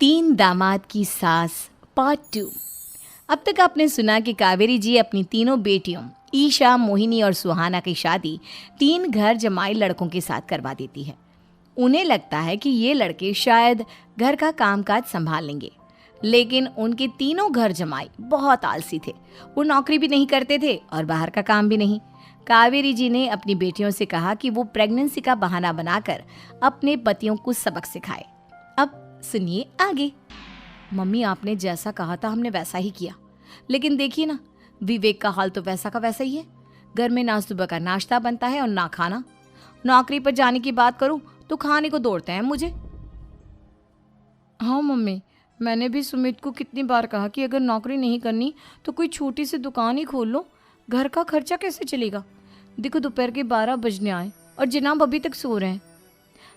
तीन दामाद की सास पार्ट 2। अब तक आपने सुना कि कावेरी जी अपनी तीनों बेटियों ईशा, मोहिनी और सुहाना की शादी तीन घर जमाई लड़कों के साथ करवा देती है। उन्हें लगता है कि ये लड़के शायद घर का कामकाज संभाल लेंगे, लेकिन उनके तीनों घर जमाई बहुत आलसी थे। वो नौकरी भी नहीं करते थे और बाहर का काम भी नहीं। कावेरी जी ने अपनी बेटियों से कहा कि वो प्रेगनेंसी का बहाना बनाकर अपने पतियों को सबक सिखाए। अब सुनिए आगे। मम्मी, आपने जैसा कहा था हमने वैसा ही किया, लेकिन देखिए ना, विवेक का हाल तो वैसा का वैसा ही है। घर में ना सुबह का नाश्ता बनता है और ना खाना। नौकरी पर जाने की बात करूं तो खाने को दौड़ते हैं मुझे। हाँ मम्मी, मैंने भी सुमित को कितनी बार कहा कि अगर नौकरी नहीं करनी तो कोई छोटी सी दुकान ही खोल लो। घर का खर्चा कैसे चलेगा? देखो दोपहर के 12 बजने आए और जनाब अभी तक सो रहे हैं।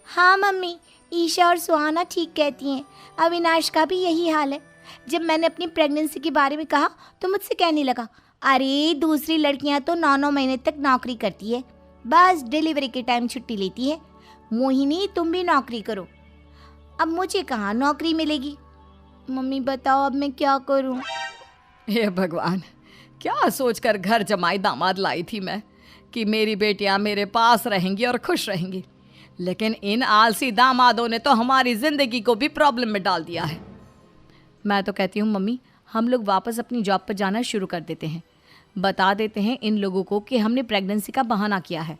हाँ मम्मी, ईशा और सुहाना ठीक कहती हैं। अविनाश का भी यही हाल है। जब मैंने अपनी प्रेगनेंसी के बारे में कहा तो मुझसे कहने लगा, अरे दूसरी लड़कियां तो 9-9 महीने तक नौकरी करती है, बस डिलीवरी के टाइम छुट्टी लेती है। मोहिनी, तुम भी नौकरी करो। अब मुझे कहाँ नौकरी मिलेगी? मम्मी बताओ अब मैं क्या करूँ? हे भगवान, क्या सोचकर घर जमाई दामाद लाई थी मैं कि मेरी बेटियां मेरे पास रहेंगी और खुश रहेंगी, लेकिन इन आलसी दामादों ने तो हमारी जिंदगी को भी प्रॉब्लम में डाल दिया है। मैं तो कहती हूँ मम्मी, हम लोग वापस अपनी जॉब पर जाना शुरू कर देते हैं। बता देते हैं इन लोगों को कि हमने प्रेगनेंसी का बहाना किया है।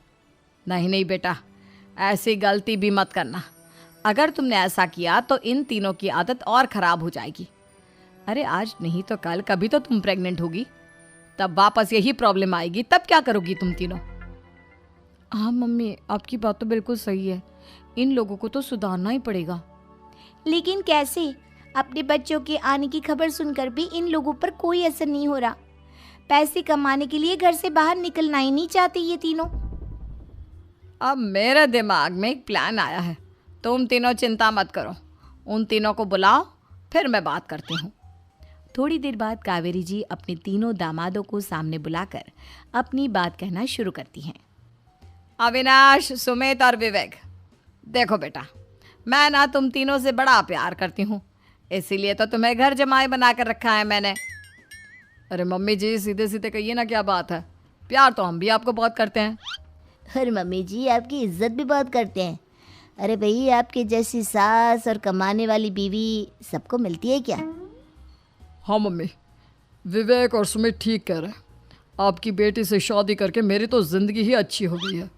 नहीं नहीं बेटा, ऐसी गलती भी मत करना। अगर तुमने ऐसा किया तो इन तीनों की आदत और ख़राब हो जाएगी। अरे आज नहीं तो कल कभी तो तुम प्रेग्नेंट होगी, तब वापस यही प्रॉब्लम आएगी। तब क्या करोगी तुम तीनों? हाँ मम्मी, आपकी बात तो बिल्कुल सही है। इन लोगों को तो सुधारना ही पड़ेगा। लेकिन कैसे? अपने बच्चों के आने की खबर सुनकर भी इन लोगों पर कोई असर नहीं हो रहा। पैसे कमाने के लिए घर से बाहर निकलना ही नहीं चाहते ये तीनों। अब मेरे दिमाग में एक प्लान आया है। तुम तीनों चिंता मत करो, उन तीनों को बुलाओ, फिर मैं बात करती हूँ। थोड़ी देर बाद कावेरी जी अपने तीनों दामादों को सामने बुलाकर अपनी बात कहना शुरू करती हैं। अविनाश, सुमित और विवेक, देखो बेटा, मैं ना तुम तीनों से बड़ा प्यार करती हूँ, इसीलिए तो तुम्हें घर जमाई बना कर रखा है मैंने। अरे मम्मी जी, सीधे सीधे कहिए ना, क्या बात है? प्यार तो हम भी आपको बहुत करते हैं। अरे मम्मी जी, आपकी इज्जत भी बहुत करते हैं। अरे भाई, आपके जैसी सास और कमाने वाली बीवी सबको मिलती है क्या? हाँ मम्मी, विवेक और सुमित ठीक कह रहे हैं। आपकी बेटी से शादी करके मेरी तो ज़िंदगी ही अच्छी हो गई है।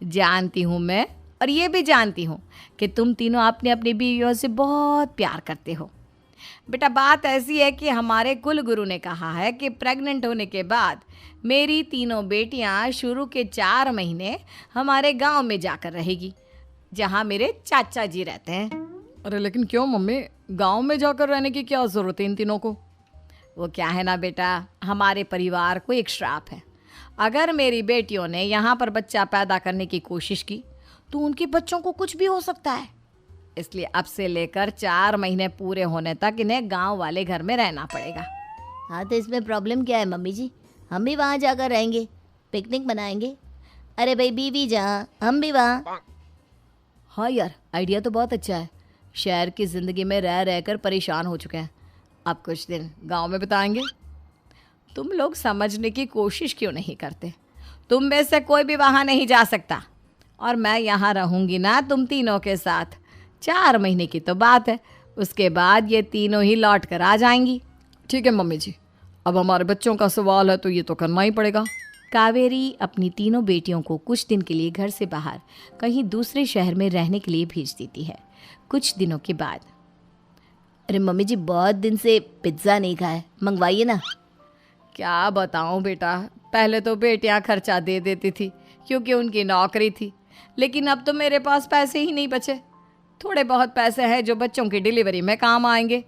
जानती हूँ मैं, और ये भी जानती हूँ कि तुम तीनों अपने अपनी बीवियों से बहुत प्यार करते हो। बेटा, बात ऐसी है कि हमारे कुल गुरु ने कहा है कि प्रेग्नेंट होने के बाद मेरी तीनों बेटियां शुरू के 4 महीने हमारे गांव में जाकर रहेगी, जहां मेरे चाचा जी रहते हैं। अरे लेकिन क्यों मम्मी, गांव में जाकर रहने की क्या ज़रूरत है इन तीनों को? वो क्या है ना बेटा, हमारे परिवार को एक श्राप है। अगर मेरी बेटियों ने यहाँ पर बच्चा पैदा करने की कोशिश की तो उनके बच्चों को कुछ भी हो सकता है। इसलिए अब से लेकर 4 महीने पूरे होने तक इन्हें गांव वाले घर में रहना पड़ेगा। हाँ तो इसमें प्रॉब्लम क्या है मम्मी जी? हम भी वहाँ जाकर रहेंगे, पिकनिक मनाएंगे। अरे भाई, बीवी जहाँ हम भी वहाँ। हाँ यार, आइडिया तो बहुत अच्छा है। शहर की ज़िंदगी में रह रहकर परेशान हो चुके हैं, अब कुछ दिन गांव में बिताएंगे। तुम लोग समझने की कोशिश क्यों नहीं करते? तुम में से कोई भी वहाँ नहीं जा सकता, और मैं यहाँ रहूँगी ना तुम तीनों के साथ। 4 महीने की तो बात है, उसके बाद ये तीनों ही लौट कर आ जाएंगी। ठीक है मम्मी जी, अब हमारे बच्चों का सवाल है तो ये तो करना ही पड़ेगा। कावेरी अपनी तीनों बेटियों को कुछ दिन के लिए घर से बाहर कहीं दूसरे शहर में रहने के लिए भेज देती है। कुछ दिनों के बाद, अरे मम्मी जी, बहुत दिन से पिज्ज़ा नहीं खाया, मंगवाइए ना। क्या बताऊं बेटा, पहले तो बेटियां खर्चा दे देती थी क्योंकि उनकी नौकरी थी, लेकिन अब तो मेरे पास पैसे ही नहीं बचे। थोड़े बहुत पैसे हैं जो बच्चों की डिलीवरी में काम आएंगे।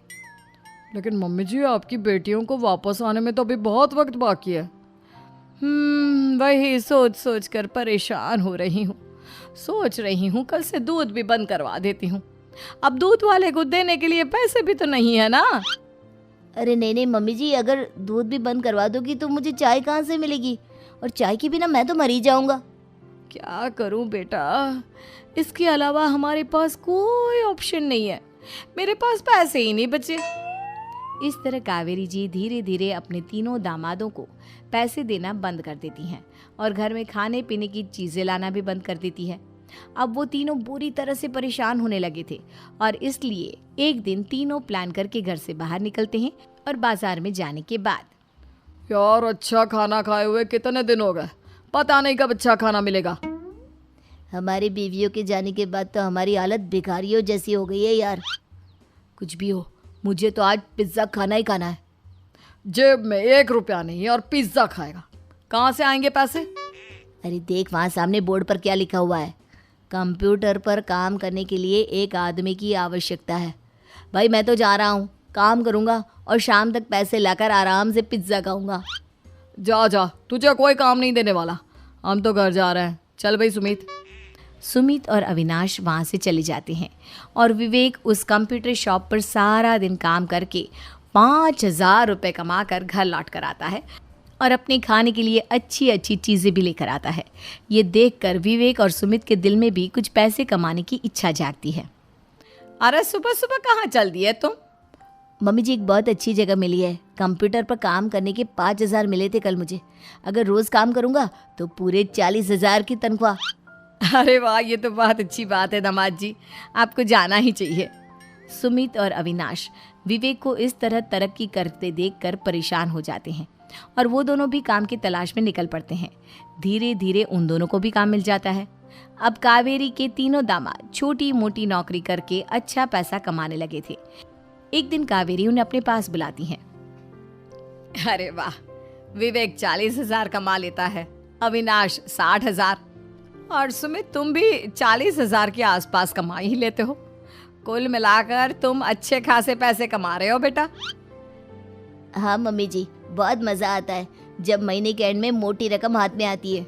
लेकिन मम्मी जी, आपकी बेटियों को वापस आने में तो अभी बहुत वक्त बाकी है। वही सोच सोच कर परेशान हो रही हूँ। सोच रही हूँ कल से दूध भी बंद करवा देती हूँ। अब दूध वाले को देने के लिए पैसे भी तो नहीं है ना। अरे नहीं नहीं मम्मी जी, अगर दूध भी बंद करवा दोगी तो मुझे चाय कहाँ से मिलेगी? और चाय के बिना मैं तो मर ही जाऊंगा। क्या करूं बेटा, इसके अलावा हमारे पास कोई ऑप्शन नहीं है, मेरे पास पैसे ही नहीं बचे। इस तरह कावेरी जी धीरे धीरे अपने तीनों दामादों को पैसे देना बंद कर देती हैं और घर में खाने पीने की चीजें लाना भी बंद कर देती है। अब वो तीनों बुरी तरह से परेशान होने लगे थे और इसलिए एक दिन तीनों प्लान करके घर से बाहर निकलते हैं और बाजार में जाने के बाद यार अच्छा खाना खाए हुए कितने दिन हो गए, पता नहीं कब अच्छा खाना मिलेगा। हमारी बीवियों के जाने के बाद तो हमारी हालत भिखारियों जैसी हो गई है यार। कुछ भी हो, मुझे तो आज पिज्ज़ा खाना ही खाना है। जेब में 1 रुपया नहीं है और पिज्ज़ा खाएगा, कहाँ से आएंगे पैसे? अरे देख वहाँ सामने बोर्ड पर क्या लिखा हुआ है, कंप्यूटर पर काम करने के लिए एक आदमी की आवश्यकता है। भाई मैं तो जा रहा हूँ, काम करूँगा और शाम तक पैसे लाकर आराम से पिज्ज़ा खाऊंगा। जा जा, तुझे कोई काम नहीं देने वाला, हम तो घर जा रहे हैं। चल भाई सुमित। सुमित और अविनाश वहाँ से चले जाते हैं और विवेक उस कंप्यूटर शॉप पर सारा दिन काम करके 5,000 रुपये कमा कर घर लौट कर आता है और अपने खाने के लिए अच्छी अच्छी चीज़ें भी लेकर आता है। ये देखकर विवेक और सुमित के दिल में भी कुछ पैसे कमाने की इच्छा जागती है। अरे सुबह सुबह कहाँ चल दिए तुम? मम्मी जी एक बहुत अच्छी जगह मिली है, कंप्यूटर पर काम करने के 5,000 मिले थे कल मुझे। अगर रोज़ काम करूँगा तो पूरे 40,000 की तनख्वाह। अरे वाह, ये तो बहुत अच्छी बात है दामाद जी, आपको जाना ही चाहिए। सुमित और अविनाश विवेक को इस तरह तरक्की करते देखकर परेशान हो जाते हैं और वो दोनों भी काम की तलाश में निकल पड़ते हैं। धीरे धीरे उन दोनों को भी काम मिल जाता है। अब कावेरी के तीनों दामाद छोटी मोटी नौकरी करके अच्छा पैसा कमाने लगे थे। एक दिन कावेरी उन्हें अपने पास बुलाती हैं। अरे वाह, विवेक 40,000 कमा लेता है, अविनाश 60,000 और सुमित तुम भी 40,000 के आसपास कमा ही लेते हो। कुल मिलाकर तुम अच्छे खासे पैसे कमा रहे हो बेटा। हाँ मम्मी जी, बहुत मज़ा आता है जब महीने के एंड में मोटी रकम हाथ में आती है।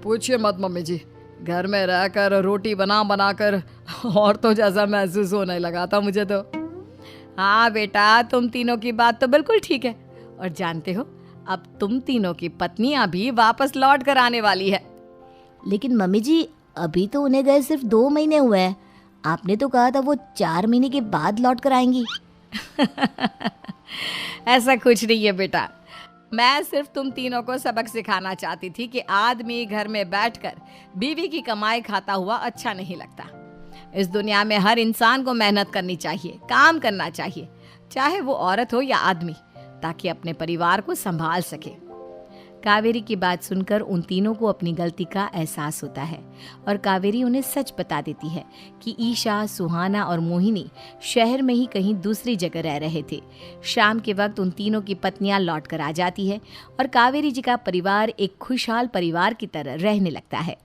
पूछिए मत मम्मी जी, घर में रहकर रोटी बना बना कर और तो जैसा महसूस होने लगा था मुझे तो। हाँ बेटा, तुम तीनों की बात तो बिल्कुल ठीक है और जानते हो अब तुम तीनों की पत्नियां भी वापस लौट कर आने वाली है। लेकिन मम्मी जी अभी तो उन्हें गए सिर्फ 2 महीने हुए हैं, आपने तो कहा था वो 4 महीने के बाद लौट कर आएंगी। ऐसा कुछ नहीं है बेटा, मैं सिर्फ तुम तीनों को सबक सिखाना चाहती थी कि आदमी घर में बैठकर बीवी की कमाई खाता हुआ अच्छा नहीं लगता। इस दुनिया में हर इंसान को मेहनत करनी चाहिए, काम करना चाहिए, चाहे वो औरत हो या आदमी, ताकि अपने परिवार को संभाल सके। कावेरी की बात सुनकर उन तीनों को अपनी गलती का एहसास होता है और कावेरी उन्हें सच बता देती है कि ईशा, सुहाना और मोहिनी शहर में ही कहीं दूसरी जगह रह रहे थे। शाम के वक्त उन तीनों की पत्नियां लौट कर आ जाती है और कावेरी जी का परिवार एक खुशहाल परिवार की तरह रहने लगता है।